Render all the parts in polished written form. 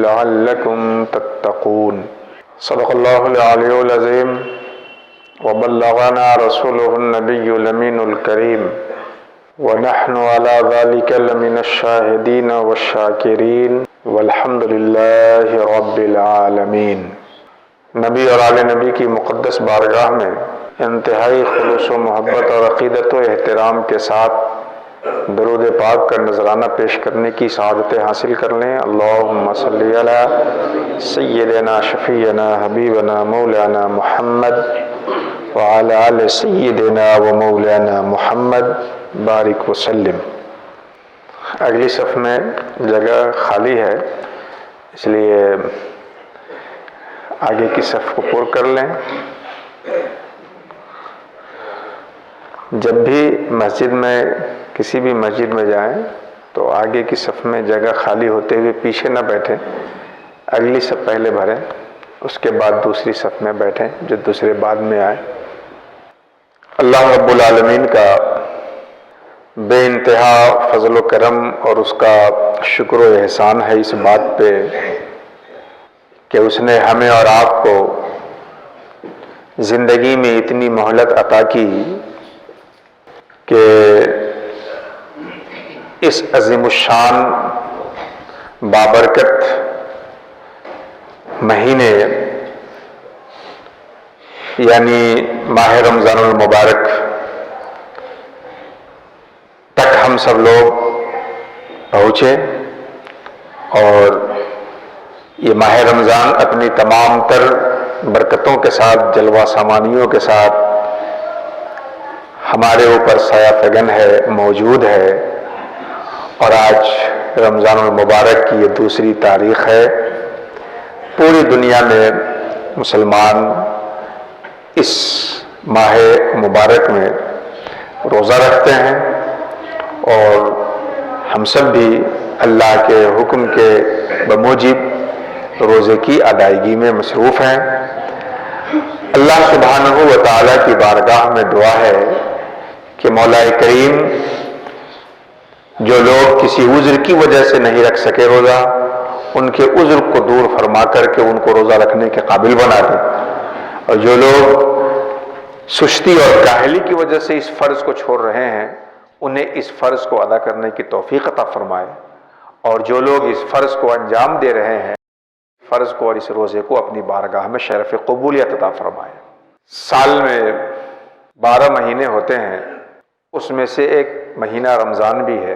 لعلكم تتقون صدق الله العلي العظيم وبلغنا رسوله النبي الأمين الكريم ونحن على ذلك لمن الشاهدين والشاكرين والحمد لله رب العالمین۔ نبی اور آل نبی کی مقدس بارگاہ میں انتہائی خلوص و محبت اور عقیدت و احترام کے ساتھ درود پاک کا نذرانہ پیش کرنے کی سعادتیں حاصل کر لیں۔ اللہم صلی علی سیدنا شفیعنا حبیبنا مولانا محمد وعلی آل سیدنا و مولانا محمد بارک وسلم۔ اگلی صف میں جگہ خالی ہے، اس لیے آگے کی صف کو پر کر لیں۔ جب بھی مسجد میں کسی بھی مسجد میں جائیں تو آگے کی صف میں جگہ خالی ہوتے ہوئے پیچھے نہ بیٹھیں، اگلی صف پہلے بھریں، اس کے بعد دوسری صف میں بیٹھیں جو دوسرے بعد میں آئے۔ اللہ رب العالمین کا بے انتہا فضل و کرم اور اس کا شکر و احسان ہے اس بات پہ کہ اس نے ہمیں اور آپ کو زندگی میں اتنی مہلت عطا کی کہ اس عظیم الشان بابرکت مہینے یعنی ماہ رمضان المبارک تک ہم سب لوگ پہنچے، اور یہ ماہ رمضان اپنی تمام تر برکتوں کے ساتھ، جلوہ سامانیوں کے ساتھ ہمارے اوپر سایہ فگن ہے، موجود ہے، اور آج رمضان المبارک کی یہ دوسری تاریخ ہے۔ پوری دنیا میں مسلمان اس ماہ مبارک میں روزہ رکھتے ہیں، اور ہم سب بھی اللہ کے حکم کے بموجب روزے کی ادائیگی میں مصروف ہیں۔ اللہ سبحانہ و تعالیٰ کی بارگاہ میں دعا ہے کہ مولا کریم جو لوگ کسی عذر کی وجہ سے نہیں رکھ سکے روزہ، ان کے عذر کو دور فرما کر کے ان کو روزہ رکھنے کے قابل بنا دے، اور جو لوگ سستی اور کاہلی کی وجہ سے اس فرض کو چھوڑ رہے ہیں انہیں اس فرض کو ادا کرنے کی توفیق عطا فرمائے، اور جو لوگ اس فرض کو انجام دے رہے ہیں فرض کو اور اس روزے کو اپنی بارگاہ میں شرف قبولیت عطا فرمائے۔ سال میں 12 مہینے ہوتے ہیں، اس میں سے ایک مہینہ رمضان بھی ہے۔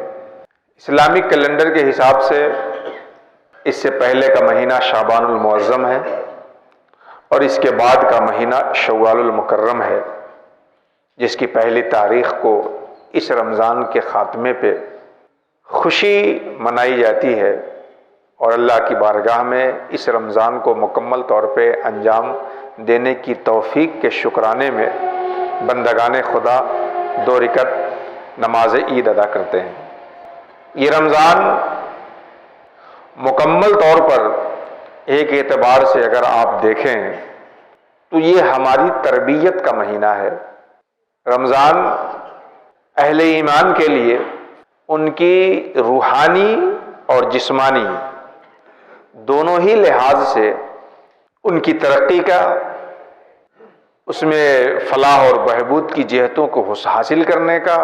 اسلامی کیلنڈر کے حساب سے اس سے پہلے کا مہینہ شعبان المعظم ہے، اور اس کے بعد کا مہینہ شوال المکرم ہے، جس کی پہلی تاریخ کو اس رمضان کے خاتمے پہ خوشی منائی جاتی ہے، اور اللہ کی بارگاہ میں اس رمضان کو مکمل طور پہ انجام دینے کی توفیق کے شکرانے میں بندگان خدا 2 رکعت نماز عید ادا کرتے ہیں۔ یہ رمضان مکمل طور پر ایک اعتبار سے اگر آپ دیکھیں تو یہ ہماری تربیت کا مہینہ ہے۔ رمضان اہل ایمان کے لیے ان کی روحانی اور جسمانی دونوں ہی لحاظ سے ان کی ترقی کا، اس میں فلاح اور بہبود کی جہتوں کو حاصل کرنے کا،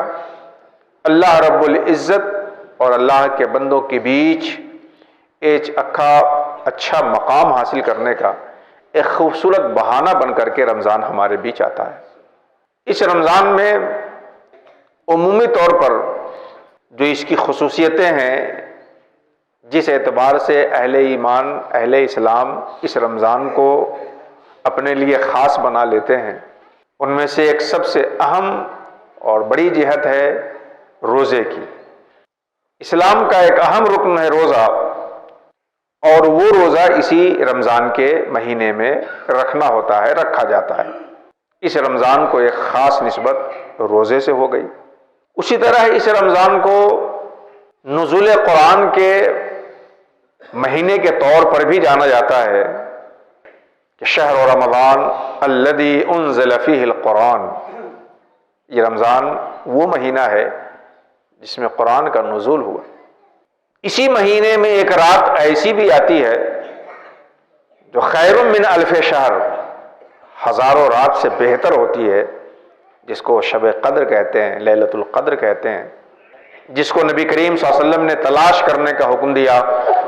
اللہ رب العزت اور اللہ کے بندوں کے بیچ ایک اچھا مقام حاصل کرنے کا ایک خوبصورت بہانہ بن کر کے رمضان ہمارے بیچ آتا ہے۔ اس رمضان میں عمومی طور پر جو اس کی خصوصیتیں ہیں، جس اعتبار سے اہل ایمان، اہل اسلام اس رمضان کو اپنے لیے خاص بنا لیتے ہیں، ان میں سے ایک سب سے اہم اور بڑی جہت ہے روزے کی۔ اسلام کا ایک اہم رکن ہے روزہ، اور وہ روزہ اسی رمضان کے مہینے میں رکھنا ہوتا ہے، رکھا جاتا ہے۔ اس رمضان کو ایک خاص نسبت روزے سے ہو گئی۔ اسی طرح اس رمضان کو نزول قرآن کے مہینے کے طور پر بھی جانا جاتا ہے کہ شہر رمضان الذی انزل فیہ القرآن، یہ رمضان وہ مہینہ ہے جس میں قرآن کا نزول ہوا۔ اسی مہینے میں ایک رات ایسی بھی آتی ہے جو خیر من الف شہر، ہزاروں رات سے بہتر ہوتی ہے، جس کو شب قدر کہتے ہیں، لیلۃ القدر کہتے ہیں، جس کو نبی کریم صلی اللہ علیہ وسلم نے تلاش کرنے کا حکم دیا،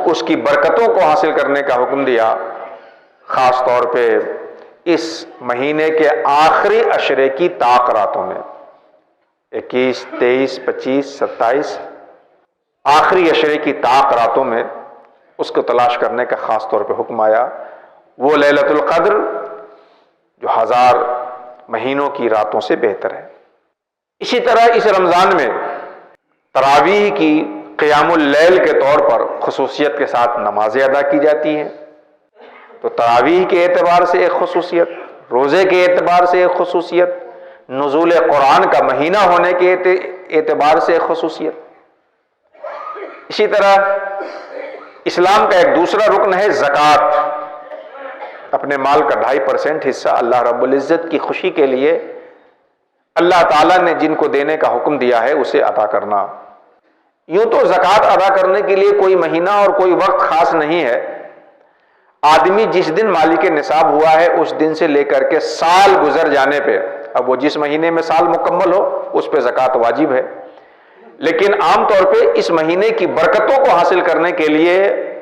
اس کی برکتوں کو حاصل کرنے کا حکم دیا، خاص طور پہ اس مہینے کے آخری عشرے کی طاق راتوں میں، 21، 23، 25، 27 آخری عشرے کی طاق راتوں میں اس کو تلاش کرنے کا خاص طور پہ حکم آیا۔ وہ لیلۃ القدر جو 1000 مہینوں کی راتوں سے بہتر ہے۔ اسی طرح اس رمضان میں تراویح کی قیام اللیل کے طور پر خصوصیت کے ساتھ نمازیں ادا کی جاتی ہیں، تو تراویح کے اعتبار سے ایک خصوصیت، روزے کے اعتبار سے ایک خصوصیت، نزول قرآن کا مہینہ ہونے کے اعتبار سے ایک خصوصیت۔ اسی طرح اسلام کا ایک دوسرا رکن ہے زکوٰۃ، اپنے مال کا 2.5% حصہ اللہ رب العزت کی خوشی کے لیے اللہ تعالیٰ نے جن کو دینے کا حکم دیا ہے اسے عطا کرنا۔ یوں تو زکوٰۃ ادا کرنے کے لیے کوئی مہینہ اور کوئی وقت خاص نہیں ہے، آدمی جس دن مالک نصاب ہوا ہے اس دن سے لے کر کے سال گزر جانے پہ، اب وہ جس مہینے میں سال مکمل ہو اس پہ زکوٰۃ واجب ہے، لیکن عام طور پہ اس مہینے کی برکتوں کو حاصل کرنے کے لیے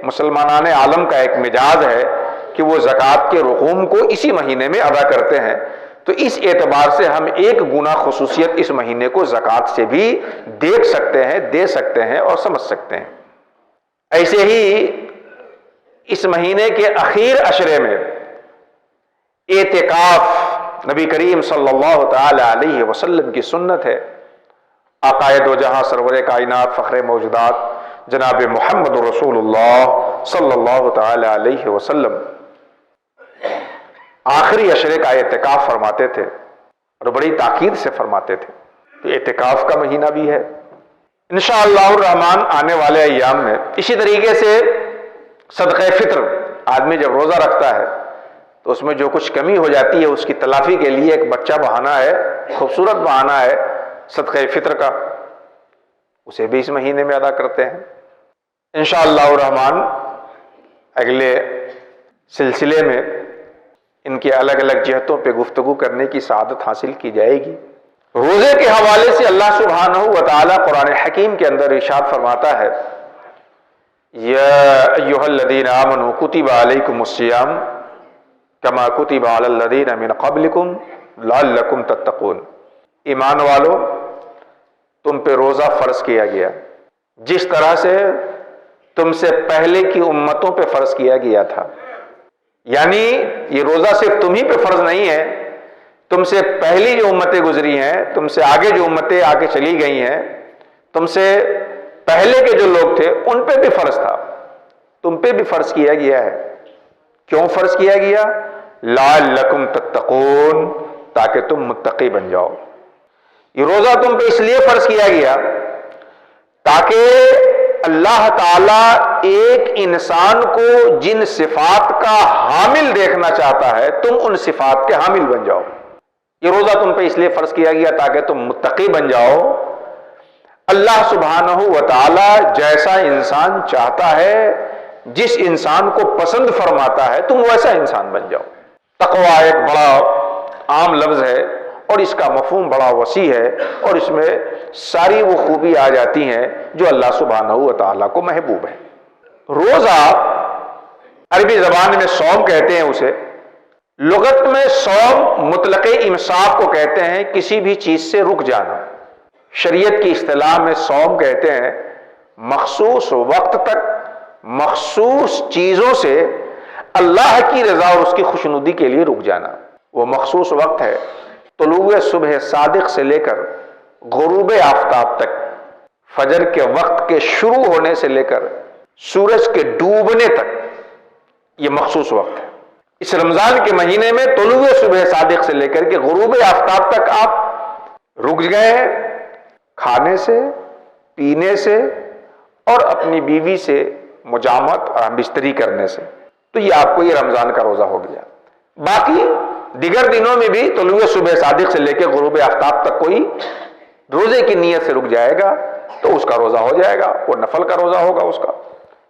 مسلمانان عالم کا ایک مزاج ہے کہ وہ زکوٰۃ کے رقوم کو اسی مہینے میں ادا کرتے ہیں، تو اس اعتبار سے ہم ایک گنا خصوصیت اس مہینے کو زکوٰۃ سے بھی دیکھ سکتے ہیں، دے سکتے ہیں اور سمجھ سکتے ہیں۔ ایسے ہی اس مہینے کے اخیر عشرے میں اعتکاف نبی کریم صلی اللہ تعالی علیہ وسلم کی سنت ہے۔ آقا دو جہاں سرور کائنات فخر موجودات جناب محمد رسول اللہ صلی اللہ تعالی علیہ وسلم آخری عشرے کا اعتکاف فرماتے تھے اور بڑی تاکید سے فرماتے تھے، تو اعتکاف کا مہینہ بھی ہے۔ انشاءاللہ الرحمن آنے والے ایام میں اسی طریقے سے صدقہ فطر، آدمی جب روزہ رکھتا ہے تو اس میں جو کچھ کمی ہو جاتی ہے اس کی تلافی کے لیے ایک بچہ بہانہ ہے، خوبصورت بہانہ ہے صدقہ فطر کا، اسے بھی اس مہینے میں ادا کرتے ہیں۔ انشاءاللہ الرحمن اگلے سلسلے میں ان کی الگ الگ جہتوں پہ گفتگو کرنے کی سعادت حاصل کی جائے گی۔ روزے کے حوالے سے اللہ سبحانہ و تعالی قرآن حکیم کے اندر ارشاد فرماتا ہے، یا ایھا الذین آمنوا کتب علیکم الصیام کما کتب علی الذین من قبلکم لعلکم تتقون، ایمان والو تم پہ روزہ فرض کیا گیا جس طرح سے تم سے پہلے کی امتوں پہ فرض کیا گیا تھا، یعنی یہ روزہ صرف تم ہی پہ فرض نہیں ہے، تم سے پہلی جو امتیں گزری ہیں، تم سے آگے جو امتیں آگے چلی گئی ہیں، تم سے پہلے کے جو لوگ تھے ان پہ بھی فرض تھا، تم پہ بھی فرض کیا گیا ہے۔ کیوں فرض کیا گیا؟ لعلکم تتقون، تاکہ تم متقی بن جاؤ۔ یہ روزہ تم پہ اس لیے فرض کیا گیا تاکہ اللہ تعالی ایک انسان کو جن صفات کا حامل دیکھنا چاہتا ہے تم ان صفات کے حامل بن جاؤ۔ یہ روزہ تم پہ اس لیے فرض کیا گیا تاکہ تم متقی بن جاؤ۔ اللہ سبحانہ و تعالی جیسا انسان چاہتا ہے، جس انسان کو پسند فرماتا ہے، تم ویسا انسان بن جاؤ۔ تقویٰ ایک بڑا عام لفظ ہے اور اس کا مفہوم بڑا وسیع ہے، اور اس میں ساری وہ خوبی آ جاتی ہیں جو اللہ سبحانہ و تعالیٰ کو محبوب ہے۔ روزہ عربی زبان میں صوم کہتے ہیں اسے، لغت میں صوم مطلق امساک کو کہتے ہیں، کسی بھی چیز سے رک جانا۔ شریعت کی اصطلاح میں صوم کہتے ہیں مخصوص وقت تک مخصوص چیزوں سے اللہ کی رضا اور اس کی خوشنودی کے لیے رک جانا۔ وہ مخصوص وقت ہے طلوع صبح صادق سے لے کر غروب آفتاب تک، فجر کے وقت کے شروع ہونے سے لے کر سورج کے ڈوبنے تک، یہ مخصوص وقت ہے۔ اس رمضان کے مہینے میں طلوع صبح صادق سے لے کر کے غروب آفتاب تک آپ رک گئے کھانے سے، پینے سے اور اپنی بیوی سے مجامت اور بستری کرنے سے، تو یہ آپ کو یہ رمضان کا روزہ ہو گیا۔ باقی دیگر دنوں میں بھی طلوع صبح صادق سے لے کے غروب آفتاب تک کوئی روزے کی نیت سے رک جائے گا تو اس کا روزہ ہو جائے گا، وہ نفل کا روزہ ہوگا اس کا۔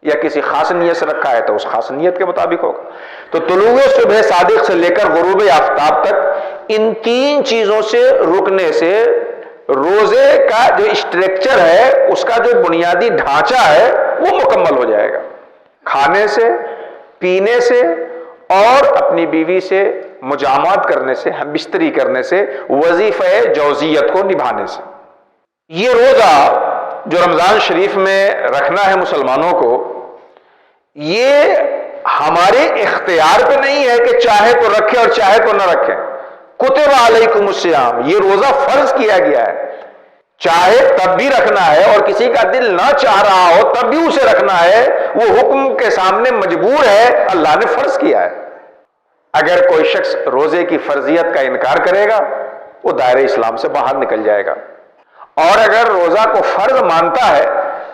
یا کسی خاص نیت سے رکھا ہے تو اس خاص نیت کے مطابق ہوگا۔ تو طلوع صبح صادق سے لے کر غروب آفتاب تک ان تین چیزوں سے رکنے سے روزے کا جو اسٹرکچر ہے، اس کا جو بنیادی ڈھانچہ ہے وہ مکمل ہو جائے گا۔ کھانے سے، پینے سے اور اپنی بیوی سے مجامعات کرنے سے، ہم بستری کرنے سے، وظیفہ جوزیت کو نبھانے سے۔ یہ روزہ جو رمضان شریف میں رکھنا ہے مسلمانوں کو، یہ ہمارے اختیار پہ نہیں ہے کہ چاہے تو رکھے اور چاہے تو نہ رکھے۔ کتب علیکم الصیام، یہ روزہ فرض کیا گیا ہے، چاہے تب بھی رکھنا ہے اور کسی کا دل نہ چاہ رہا ہو تب بھی اسے رکھنا ہے، وہ حکم کے سامنے مجبور ہے، اللہ نے فرض کیا ہے۔ اگر کوئی شخص روزے کی فرضیت کا انکار کرے گا وہ دائرہ اسلام سے باہر نکل جائے گا، اور اگر روزہ کو فرض مانتا ہے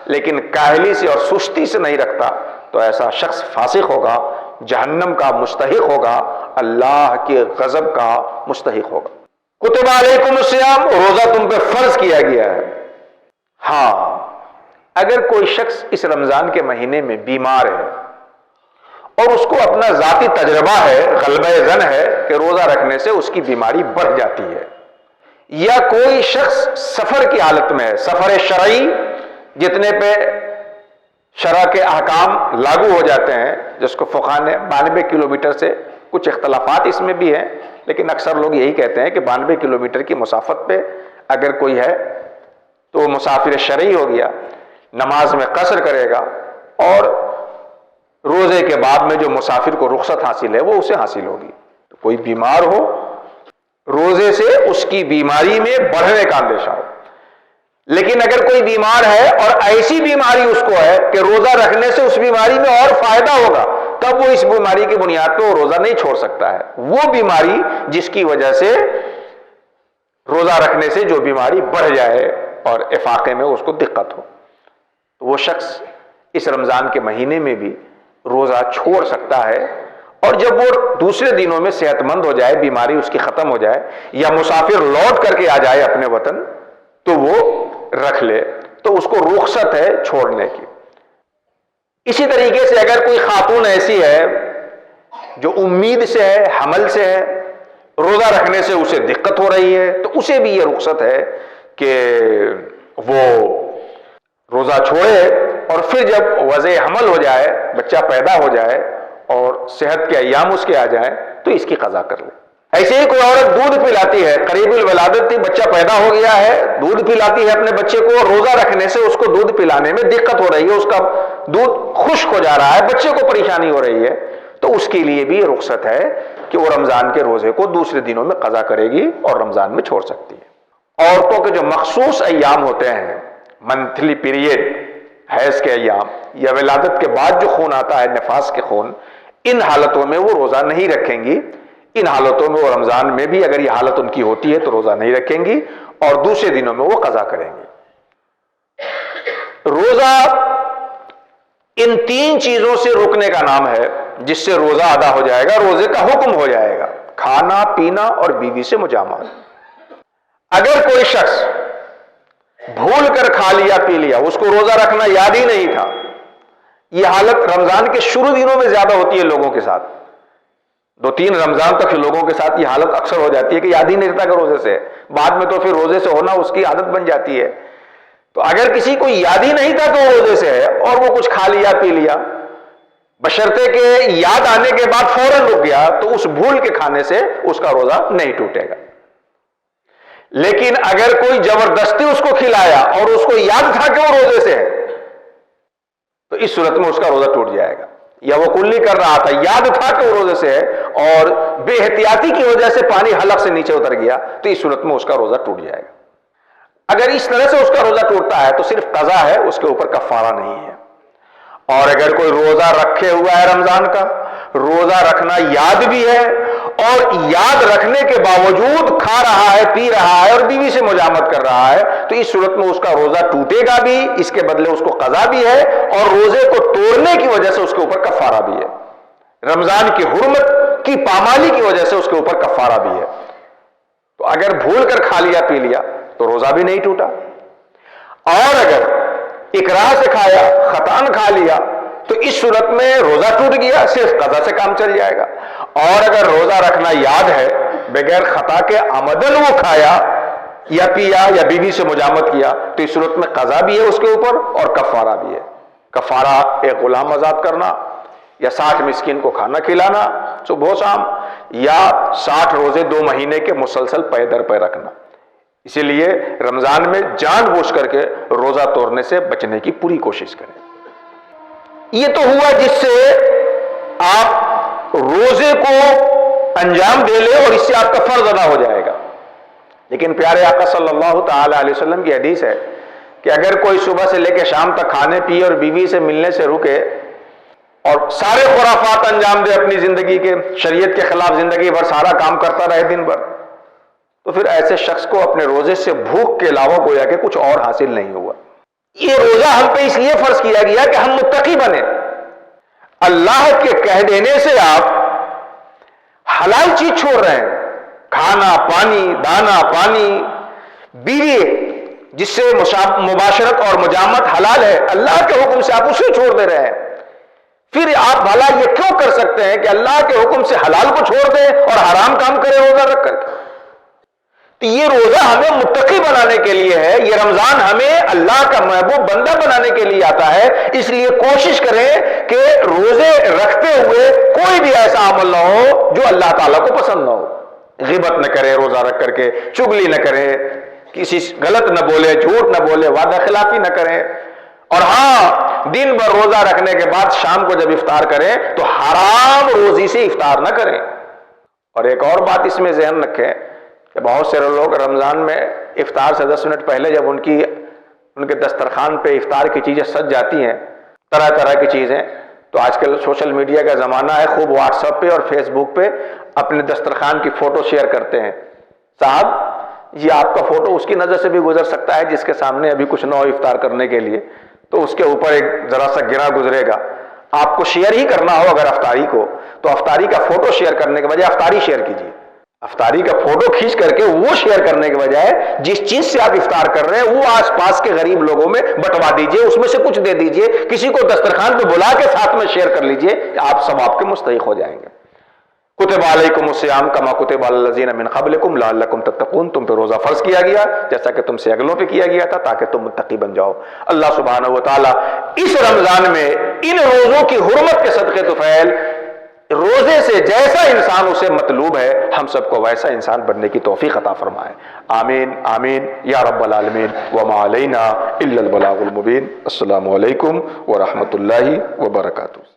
لیکن کاہلی سے اور سستی سے نہیں رکھتا تو ایسا شخص فاسق ہوگا، جہنم کا مستحق ہوگا، اللہ کے غضب کا مستحق ہوگا۔ کتب علیکم الصیام، روزہ تم پہ فرض کیا گیا ہے۔ ہاں، اگر کوئی شخص اس رمضان کے مہینے میں بیمار ہے اور اس کو اپنا ذاتی تجربہ ہے، غلبہ ظن ہے کہ روزہ رکھنے سے اس کی بیماری بڑھ جاتی ہے، یا کوئی شخص سفر کی حالت میں ہے، سفر شرعی جتنے پہ شرع کے احکام لاگو ہو جاتے ہیں، جس کو فقہاء نے 92 کلومیٹر سے، کچھ اختلافات اس میں بھی ہیں لیکن اکثر لوگ یہی کہتے ہیں کہ 92 کلومیٹر کی مسافت پہ اگر کوئی ہے تو وہ مسافر شرعی ہو گیا، نماز میں قصر کرے گا، اور روزے کے بعد میں جو مسافر کو رخصت حاصل ہے وہ اسے حاصل ہوگی۔ تو کوئی بیمار ہو، روزے سے اس کی بیماری میں بڑھنے کا اندیشہ ہو، لیکن اگر کوئی بیمار ہے اور ایسی بیماری اس کو ہے کہ روزہ رکھنے سے اس بیماری میں اور فائدہ ہوگا، تب وہ اس بیماری کی بنیاد پہ وہ روزہ نہیں چھوڑ سکتا ہے۔ وہ بیماری جس کی وجہ سے روزہ رکھنے سے جو بیماری بڑھ جائے اور افاقے میں اس کو دقت ہو، تو وہ شخص اس رمضان کے مہینے میں بھی روزہ چھوڑ سکتا ہے، اور جب وہ دوسرے دنوں میں صحت مند ہو جائے، بیماری اس کی ختم ہو جائے، یا مسافر لوٹ کر کے آ جائے اپنے وطن، تو وہ رکھ لے، تو اس کو رخصت ہے چھوڑنے کی۔ اسی طریقے سے اگر کوئی خاتون ایسی ہے جو امید سے ہے، حمل سے ہے، روزہ رکھنے سے اسے دقت ہو رہی ہے، تو اسے بھی یہ رخصت ہے کہ وہ روزہ چھوڑے، اور پھر جب وضع حمل ہو جائے، بچہ پیدا ہو جائے اور صحت کے ایام اس کے آ جائیں تو اس کی قضا کر لے۔ ایسے ہی کوئی عورت دودھ پلاتی ہے، قریب الولادت تھی، بچہ پیدا ہو گیا ہے، دودھ پلاتی ہے اپنے بچے کو، روزہ رکھنے سے اس کو دودھ پلانے میں دقت ہو رہی ہے، اس کا دودھ خشک ہو جا رہا ہے، بچے کو پریشانی ہو رہی ہے، تو اس کے لیے بھی رخصت ہے کہ وہ رمضان کے روزے کو دوسرے دنوں میں قضا کرے گی اور رمضان میں چھوڑ سکتی ہے۔ عورتوں کے جو مخصوص ایام ہوتے ہیں، منتھلی پیریڈ، حیض کے ایام، یا ولادت کے بعد جو خون آتا ہے، نفاس کے خون، ان حالتوں میں وہ روزہ نہیں رکھیں گی۔ ان حالتوں میں وہ رمضان میں بھی اگر یہ حالت ان کی ہوتی ہے تو روزہ نہیں رکھیں گی، اور دوسرے دنوں میں وہ قضا کریں گی۔ روزہ ان تین چیزوں سے رکنے کا نام ہے جس سے روزہ ادا ہو جائے گا، روزے کا حکم ہو جائے گا، کھانا پینا اور بیوی سے مجامعات۔ اگر کوئی شخص بھول کر کھا لیا پی لیا، اس کو روزہ رکھنا یاد ہی نہیں تھا، یہ حالت رمضان کے شروع دنوں میں زیادہ ہوتی ہے لوگوں کے ساتھ، 2-3 رمضان تک لوگوں کے ساتھ یہ حالت اکثر ہو جاتی ہے کہ یاد ہی نہیں رہتا کہ روزے سے، بعد میں تو پھر روزے سے ہونا اس کی عادت بن جاتی ہے۔ تو اگر کسی کو یاد ہی نہیں تھا کہ وہ روزے سے ہے اور وہ کچھ کھا لیا پی لیا، بشرطے کہ یاد آنے کے بعد فوراً رک گیا، تو اس بھول کے کھانے سے اس کا روزہ نہیں ٹوٹے گا۔ لیکن اگر کوئی زبردستی اس کو کھلایا اور اس کو یاد تھا کہ وہ روزے سے ہے، تو اس صورت میں اس کا روزہ ٹوٹ جائے گا۔ یا وہ کلی کر رہا تھا، یاد تھا کہ وہ روزے سے ہے اور بے احتیاطی کی وجہ سے پانی حلق سے نیچے اتر گیا، تو اس صورت میں اس کا روزہ ٹوٹ جائے گا۔ اگر اس طرح سے اس کا روزہ ٹوٹتا ہے تو صرف قضا ہے، اس کے اوپر کفارہ نہیں ہے۔ اور اگر کوئی روزہ رکھے ہوا ہے رمضان کا، روزہ رکھنا یاد بھی ہے اور یاد رکھنے کے باوجود کھا رہا ہے، پی رہا ہے اور بیوی سے مجامعت کر رہا ہے، تو اس صورت میں اس کا روزہ ٹوٹے گا بھی، اس کے بدلے اس کو قضا بھی ہے، اور روزے کو توڑنے کی وجہ سے اس کے اوپر کفارہ بھی ہے۔ رمضان کی حرمت کی پامالی کی وجہ سے اس کے اوپر کفارہ بھی ہے۔ تو اگر بھول کر کھا لیا پی لیا تو روزہ بھی نہیں ٹوٹا، اور اگر اکراہ سے کھایا، خطأً کھا لیا تو اس صورت میں روزہ ٹوٹ گیا، صرف قضا سے کام چل جائے گا۔ اور اگر روزہ رکھنا یاد ہے، بغیر خطا کے عمدن وہ کھایا یا پیا یا بیوی سے مجامت کیا، تو اس صورت میں قضا بھی ہے اس کے اوپر اور کفارہ بھی ہے۔ کفارہ ایک غلام آزاد کرنا، یا 60 مسکین کو کھانا کھلانا صبح و شام، یا 60 روزے 2 مہینے کے مسلسل پے در پے رکھنا۔ اسی لیے رمضان میں جان بوجھ کر کے روزہ توڑنے سے بچنے کی پوری کوشش کریں۔ یہ تو ہوا جس سے آپ روزے کو انجام دے لیں اور اس سے آپ کا فرض ادا ہو جائے گا۔ لیکن پیارے آقا صلی اللہ تعالی علیہ وسلم کی حدیث ہے کہ اگر کوئی صبح سے لے کے شام تک کھانے پیے اور بیوی سے ملنے سے رکے اور سارے خرافات انجام دے اپنی زندگی کے، شریعت کے خلاف زندگی بھر سارا کام کرتا رہے دن بھر، تو پھر ایسے شخص کو اپنے روزے سے بھوک کے علاوہ گویا کہ کچھ اور حاصل نہیں ہوا۔ یہ روزہ ہم پہ اس لیے فرض کیا گیا کہ ہم متقی بنے۔ اللہ کے کہہ دینے سے آپ حلال چیز چھوڑ رہے ہیں، کھانا پانی، دانا پانی، بیوی جس سے مباشرت اور مجامت حلال ہے، اللہ کے حکم سے آپ اسے چھوڑ دے رہے ہیں۔ پھر آپ بھلا یہ کیوں کر سکتے ہیں کہ اللہ کے حکم سے حلال کو چھوڑ دیں اور حرام کام کریں روزہ رکھ کر کے؟ تو یہ روزہ ہمیں متقی بنانے کے لیے ہے، یہ رمضان ہمیں اللہ کا محبوب بندہ بنانے کے لیے آتا ہے۔ اس لیے کوشش کریں کہ روزے رکھتے ہوئے کوئی بھی ایسا عمل نہ ہو جو اللہ تعالیٰ کو پسند نہ ہو۔ غیبت نہ کریں روزہ رکھ کر کے، چغلی نہ کریں، کسی غلط نہ بولے، جھوٹ نہ بولے، وعدہ خلافی نہ کریں، اور ہاں دن بھر روزہ رکھنے کے بعد شام کو جب افطار کریں تو حرام روزی سے افطار نہ کریں۔ اور ایک اور بات اس میں ذہن رکھیں کہ بہت سے لوگ رمضان میں افطار سے 10 منٹ پہلے جب ان کے دسترخوان پہ افطار کی چیزیں سج جاتی ہیں، طرح طرح کی چیزیں، تو آج کل سوشل میڈیا کا زمانہ ہے، خوب واٹس ایپ پہ اور فیس بک پہ اپنے دسترخوان کی فوٹو شیئر کرتے ہیں۔ صاحب یہ آپ کا فوٹو اس کی نظر سے بھی گزر سکتا ہے جس کے سامنے ابھی کچھ نہ ہو افطار کرنے کے لیے، تو اس کے اوپر ایک ذرا سا گرا گزرے گا۔ آپ کو شیئر ہی کرنا ہو اگر افطاری کو، تو افطاری کا فوٹو شیئر کرنے کے بجائے افطاری شیئر کیجیے۔ افطاری کا فوٹو کھینچ کر کے وہ شیئر کرنے کے بجائے جس چیز سے آپ افطار کر رہے ہیں وہ آس پاس کے غریب لوگوں میں بٹوا دیجئے، اس میں سے کچھ دے دیجئے، کسی کو دسترخوان پہ بلا کے ساتھ میں شیئر کر لیجئے، آپ سب آپ کے مستحق ہو جائیں گے۔ کتب علیکم الصیام کما کتب علی الذین من قبلکم لعلکم تتقون، تم پہ روزہ فرض کیا گیا جیسا کہ تم سے اگلوں پہ کیا گیا تھا تاکہ تم متقی بن جاؤ۔ اللہ سبحانہ و تعالی اس رمضان میں ان روزوں کی حرمت کے صدقے طفیل روزے سے جیسا انسان اسے مطلوب ہے ہم سب کو ویسا انسان بننے کی توفیق عطا فرمائے۔ آمین آمین یا رب العالمین، وما علینا الا البلاغ المبین۔ السلام علیکم ورحمۃ اللہ وبرکاتہ۔